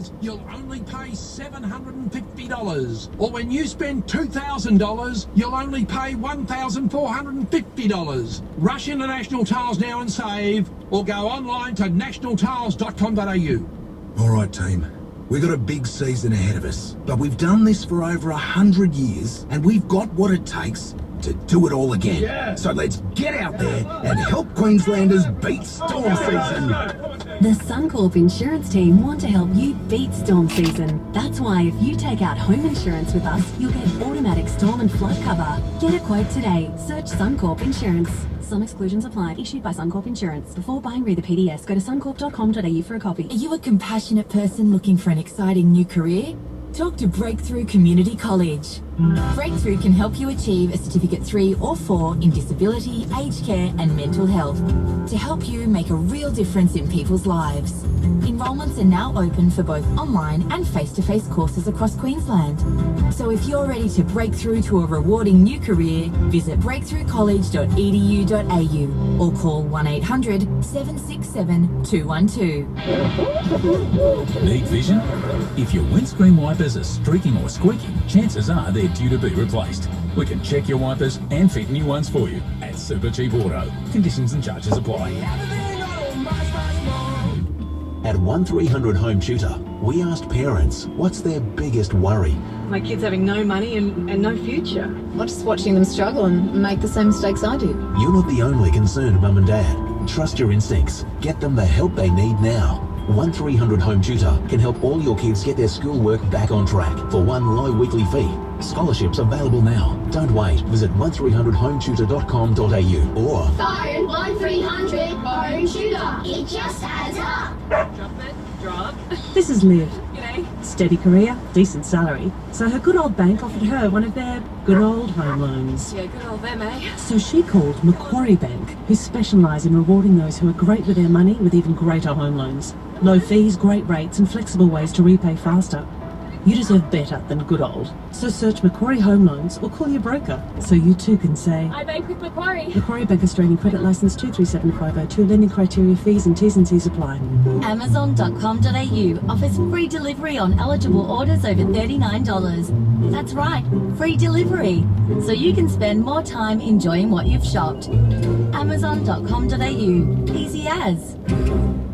Towels, you'll only pay $750. Or when you spend $2,000, you'll only pay $1,450. Rush into National Towels now and save, or go online to nationaltowels.com.au. All right, team. We've got a big season ahead of us, but we've done this for over 100 years, and we've got what it takes to do it all again. Yeah. So let's get out there and help Queenslanders beat storm season. The Suncorp insurance team want to help you beat storm season. That's why if you take out home insurance with us, you'll get automatic storm and flood cover. Get a quote today. Search Suncorp Insurance. Some exclusions apply. Issued by Suncorp Insurance. Before buying, read the PDS. Go to suncorp.com.au for a copy. Are you a compassionate person looking for an exciting new career? Talk to Breakthrough Community College. Breakthrough can help you achieve a Certificate 3 or 4 in disability, aged care and mental health to help you make a real difference in people's lives. Enrolments are now open for both online and face-to-face courses across Queensland. So if you're ready to break through to a rewarding new career, visit breakthroughcollege.edu.au or call 1800 767 212. Need vision? If your windscreen wipers are streaking or squeaking, chances are they're due to be replaced. We can check your wipers and fit new ones for you at Super Cheap Auto. Conditions and charges apply. At 1300 Home Tutor, we asked parents what's their biggest worry. My kids having no money and no future. Well, just watching them struggle and make the same mistakes I do. You're not the only concerned mum and dad. Trust your instincts. Get them the help they need now. 1300 Home Tutor can help all your kids get their schoolwork back on track for one low weekly fee. Scholarships available now. Don't wait. Visit 1300hometutor.com.au or phone 1300 Home Tutor. It just adds up. Drop it, drop. This is Liv. G'day. Steady career, decent salary. So her good old bank offered her one of their good old home loans. Yeah, good old them, eh? So she called Macquarie Bank, who specialise in rewarding those who are great with their money with even greater home loans. Low fees, great rates and flexible ways to repay faster. You deserve better than good old. So search Macquarie Home Loans or call your broker so you too can say, I bank with Macquarie. Macquarie Bank Australian Credit Licence 237502. Lending criteria, fees and T's and C's apply. Amazon.com.au offers free delivery on eligible orders over $39. That's right, free delivery. So you can spend more time enjoying what you've shopped. Amazon.com.au. Easy as.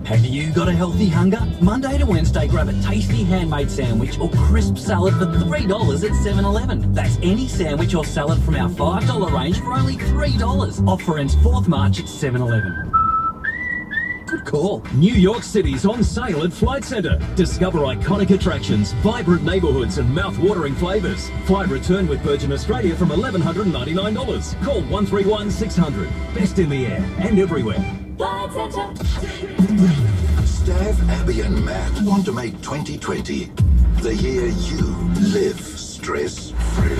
Have you got a healthy hunger? Monday to Wednesday, grab a tasty handmade sandwich or crisp salad for $3 at 7-Eleven. That's any sandwich or salad from our $5 range for only $3. Offer ends 4th March at 7-Eleven. Good call. New York City's on sale at Flight Centre. Discover iconic attractions, vibrant neighbourhoods and mouth-watering flavours. Flight return with Virgin Australia from $1,199. Call 131 600. Best in the air and everywhere. Flight Centre. Stav, Abby and Matt want to make 2020 the year you live stress-free.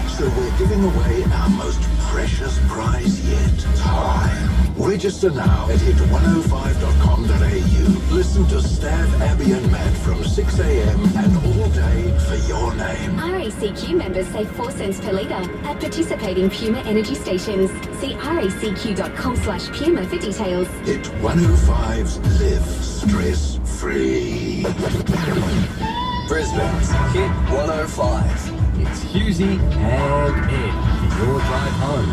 So we're giving away our most precious prize yet, time. Register now at hit105.com.au. Listen to Stav, Abby and Matt from 6 a.m. and all day for your name. RACQ members save 4 cents per litre at participating Puma energy stations. See racq.com/Puma for details. Hit 105's Live Stress-Free. Brisbane's Hit 105. It's Husey and Ed for your drive home.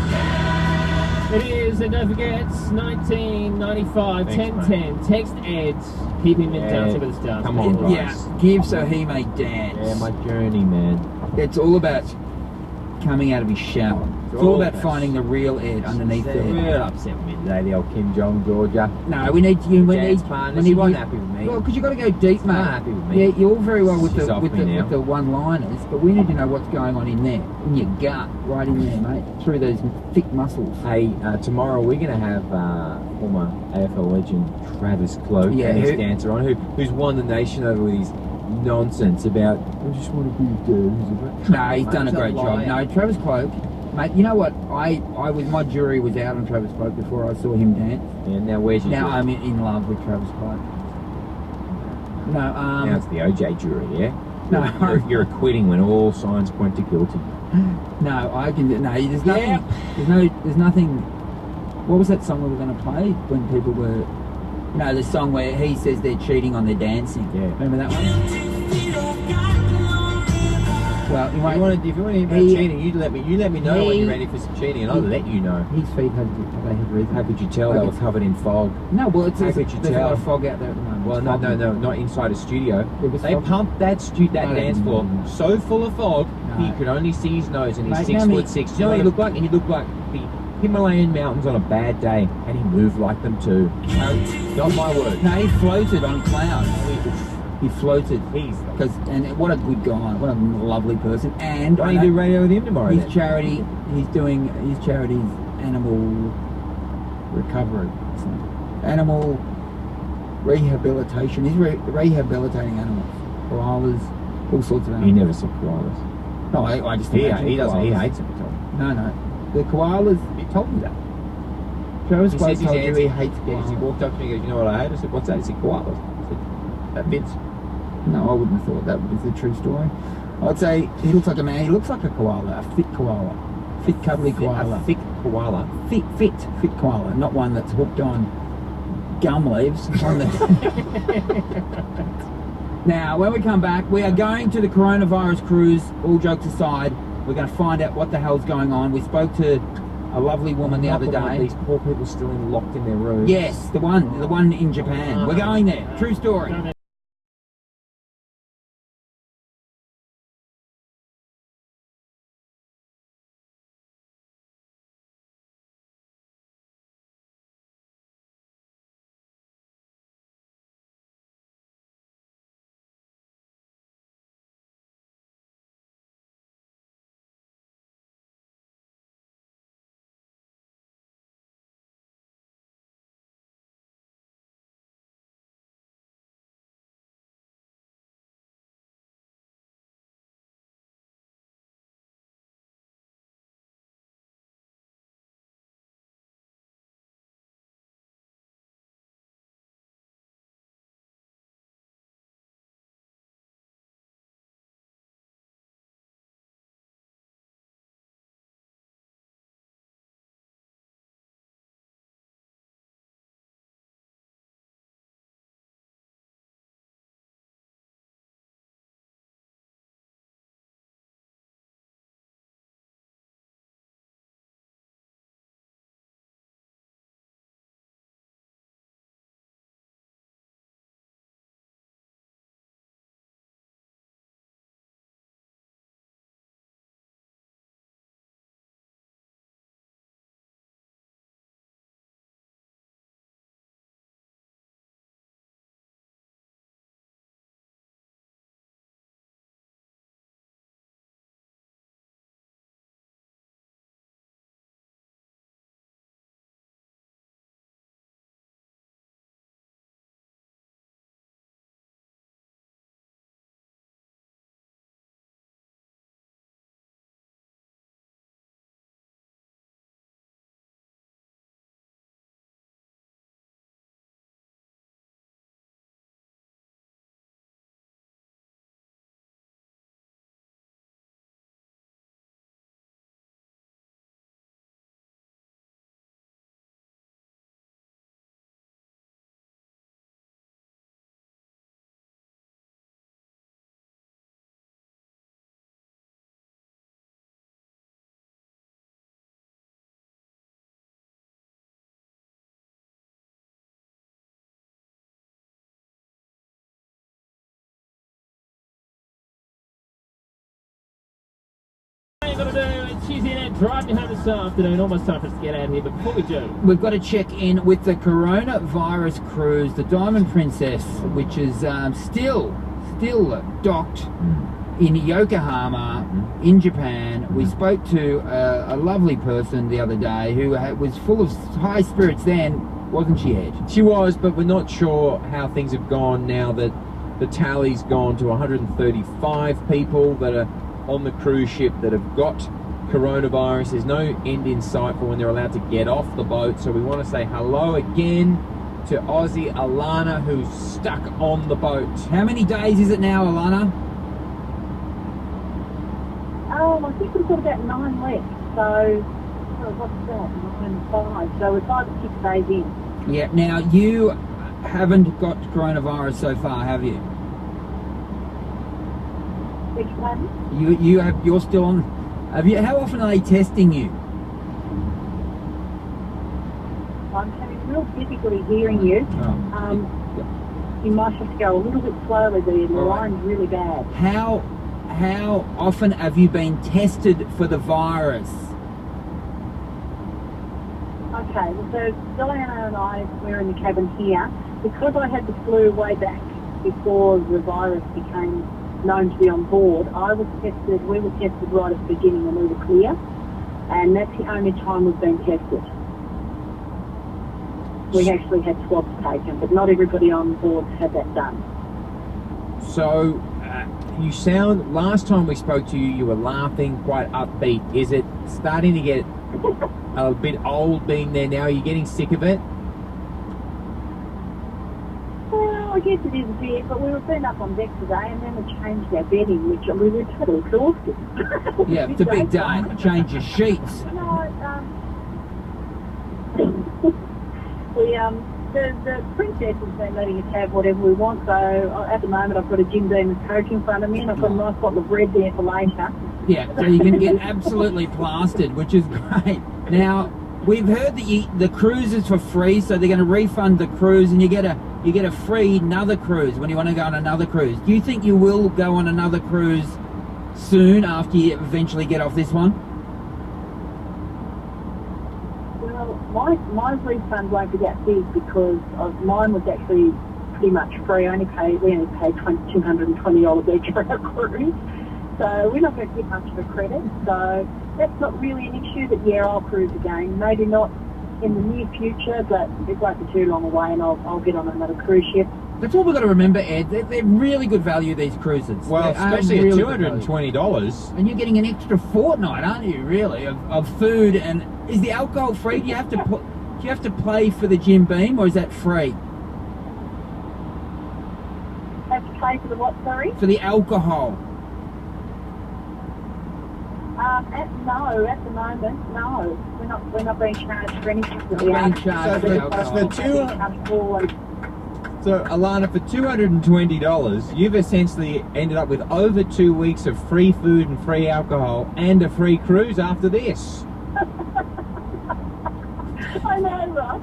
It is, and don't forget, 1995 Thanks, 1010. Text Ed. Keep him in touch with the stars. Come on, guys. Yeah, give so he may dance. Yeah, my journey, man. It's all about coming out of his shell. It's all about finding the real Ed underneath there. Real upset with me today, the old Kim Jong, Georgia. No, we need you. We need. He wasn't happy with me. Well, because you got to go deep, mate. Not happy with me. Yeah, you're all very well with She's the off me now. one-liners, but we need to know what's going on in there, in your gut, right in there, mate, through those thick muscles. Hey, tomorrow we're going to have former AFL legend Travis Cloak and his dancer on, who's won the nation over with his nonsense about, I just want to be good. No, he's done a great job. No, Travis Cloak, mate, you know what? My jury was out on Travis Cloak before I saw him dance. Yeah, now where's your Now jury? I'm in love with Travis Cloak. No, now it's the OJ jury, yeah? No. You're acquitting when all signs point to guilty. No, I can. No, there's nothing. There's nothing. What was that song we were going to play when people were You know, the song where he says they're cheating on their dancing. Yeah. Remember that one? Well, if you want to hear about cheating, you let me know when you're ready for some cheating, and I'll let you know. His feet have risen. How could you tell they were covered in fog? No, well, it's how could you there's tell? a lot of fog out there at the moment. Well, no, not inside a studio. They fog. pumped that dance floor so full of fog, he could only see his nose, and he's 6'6". You know what he looked like? He looked like the Himalayan mountains on a bad day, and he moved like them too. Not my word. No, he floated on clouds. He floated. And what a good guy. What a lovely person. And why don't you do radio with him tomorrow? His charity. He's doing his charity's animal recovery. Animal rehabilitation. He's rehabilitating animals. Koalas, all sorts of animals. He never said koalas. No, I just he doesn't. He hates them. No. The koalas. He told me that. Travis Close told you he hates koalas. He walked up to me and goes, "You know what I hate?" I said, "What's that?" He said, "Koalas." I said, "That fits." No, I wouldn't have thought that was the true story. I'd say he looks like a man. He looks like a koala, a fit koala, fit cuddly koala, a thick koala, fit koala, not one that's hooked on gum leaves. One that Now, when we come back, we are going to the coronavirus cruise. All jokes aside, we're going to find out what the hell's going on. We spoke to a lovely woman the other day. These poor people still locked in their rooms. Yes, the one in Japan. We're going there. True story. She's in and driving home this afternoon. Almost time for us to get out here, but before we do, we've got to check in with the coronavirus cruise, the Diamond Princess, which is still docked in Yokohama in Japan. We spoke to a lovely person the other day who was full of high spirits then, wasn't she, Ed? She was, but we're not sure how things have gone now that the tally's gone to 135 people that are on the cruise ship that have got coronavirus. There's no end in sight for when they're allowed to get off the boat. So we want to say hello again to Aussie Alana, who's stuck on the boat. How many days is it now, Alana? I think we've got about 9 left. So what's that? 9 and 5. So we're 5 or 6 days in. Yeah. Now you haven't got coronavirus so far, have you? Which one? You're still on. Have you? How often are they testing you? I'm having real difficulty hearing you. You might have to go a little bit slowly there. The line's really bad. How often have you been tested for the virus? Okay, well, so Diana and I, we're in the cabin here. Because I had the flu way back before the virus became known to be on board, we were tested right at the beginning and we were clear. And that's the only time we've been tested. We actually had swabs taken, but not everybody on board had that done. So, you sound, last time we spoke to you, you were laughing, quite upbeat. Is it starting to get a bit old being there now? Are you getting sick of it? Well, I guess it is a bit, but we were been up on deck today and then we changed our bedding, which we were totally exhausted. Yeah, it's a big day. Change your sheets. No, the princess has been letting us have whatever we want, so at the moment I've got a Jim Beam Coke in front of me and I've got a nice bottle of bread there for later. Yeah, so you can get absolutely plastered, which is great. Now, we've heard that the cruise is for free, so they're going to refund the cruise and you get a free another cruise when you want to go on another cruise. Do you think you will go on another cruise soon after you eventually get off this one? Well, my refund won't be that big because mine was actually pretty much free. We only paid $220 each for our cruise. So we're not going to get much of a credit. So that's not really an issue, but yeah, I'll cruise again. Maybe not in the near future, but it won't be too long away and I'll get on another cruise ship. That's what we've got to remember, Ed. They're really good value, these cruises. Well, especially at $220. And you're getting an extra fortnight, aren't you, really, of food. And is the alcohol free? Do you have to pay for the Jim Beam, or is that free? Have to pay for the what, sorry? For the alcohol. At the moment, no. We're not being charged for anything. So, Alana, for $220, you've essentially ended up with over 2 weeks of free food and free alcohol and a free cruise after this. I know, right?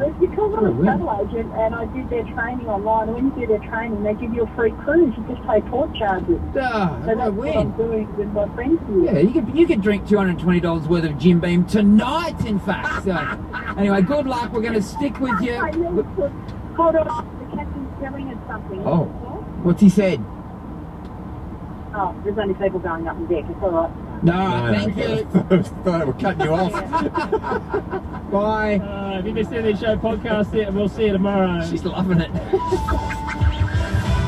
It's because I'm a travel agent and I did their training online. And when you do their training, they give you a free cruise. You just pay port charges. So that's what I'm doing with my friends here. Yeah, you could drink $220 worth of Jim Beam tonight, in fact. So, anyway, good luck. We're going to stick with you. Hold on, the captain's telling us something. Oh, what's he said? Oh, there's only people going up on deck. It's all right. No, thank you. Thought we're cutting you off. Bye. If you missed any show podcast yet, we'll see you tomorrow. She's loving it.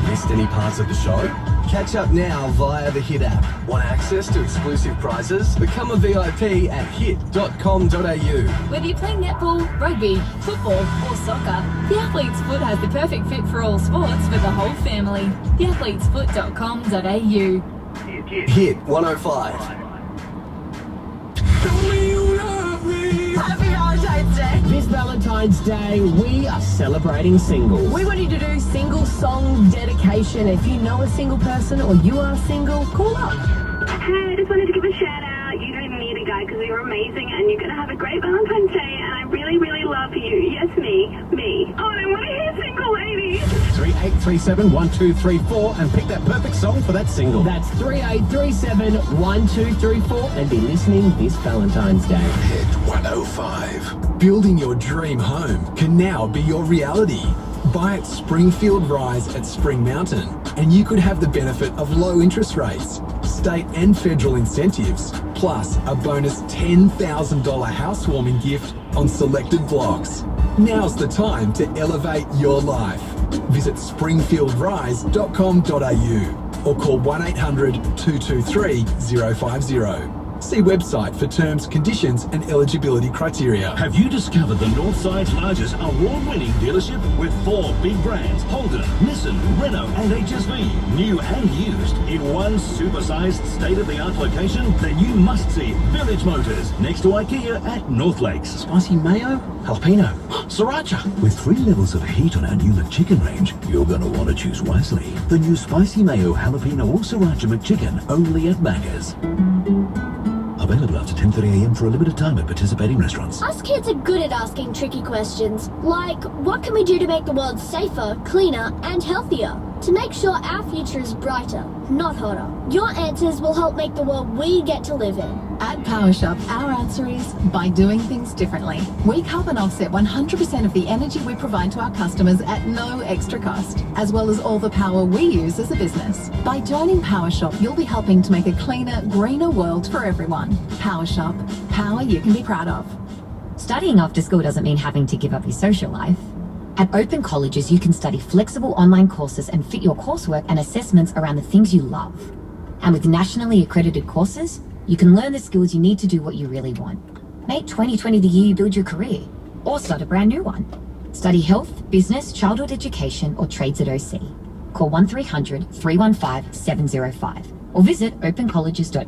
Missed any parts of the show? Catch up now via the Hit app. Want access to exclusive prizes? Become a VIP at hit.com.au. Whether you're playing netball, rugby, football or soccer, The Athlete's Foot has the perfect fit for all sports for the whole family. theathletesfoot.com.au. Hit 105. Happy Valentine's Day. This Valentine's Day, we are celebrating singles. We want you to do single song dedication. If you know a single person or you are single, call up. Hey, I just wanted to give a shout out. You don't need a guy because you're amazing and you're going to have a great Valentine's Day and I really, really love you. Yes, me. Oh, and I want to hear single ladies. 3837-1234 and pick that perfect song for that single. That's 3837-1234 and be listening this Valentine's Day. Hit 105. Building your dream home can now be your reality. Buy at Springfield Rise at Spring Mountain and you could have the benefit of low interest rates, state and federal incentives, plus a bonus $10,000 housewarming gift on selected blocks. Now's the time to elevate your life. Visit springfieldrise.com.au or call 1-800-223-050. See website for terms, conditions and eligibility criteria. Have you discovered the Northside's largest award-winning dealership with 4 big brands, Holden, Nissan, Renault and HSV, new and used, in one supersized state-of-the-art location? Then you must see Village Motors, next to IKEA at North Lakes. Spicy mayo, jalapeno, sriracha. With 3 levels of heat on our new McChicken range, you're going to want to choose wisely. The new spicy mayo, jalapeno or sriracha McChicken, only at Macca's. Available after 10:30am for a limited time at participating restaurants. Us kids are good at asking tricky questions, like what can we do to make the world safer, cleaner and healthier? To make sure our future is brighter, not hotter. Your answers will help make the world we get to live in. At PowerShop, our answer is by doing things differently. We carbon offset 100% of the energy we provide to our customers at no extra cost, as well as all the power we use as a business. By joining PowerShop, you'll be helping to make a cleaner, greener world for everyone. PowerShop, power you can be proud of. Studying after school doesn't mean having to give up your social life. At Open Colleges, you can study flexible online courses and fit your coursework and assessments around the things you love. And with nationally accredited courses, you can learn the skills you need to do what you really want. Make 2020 the year you build your career, or start a brand new one. Study health, business, childhood education, or trades at OC. Call 1300 315 705 or visit opencolleges.com.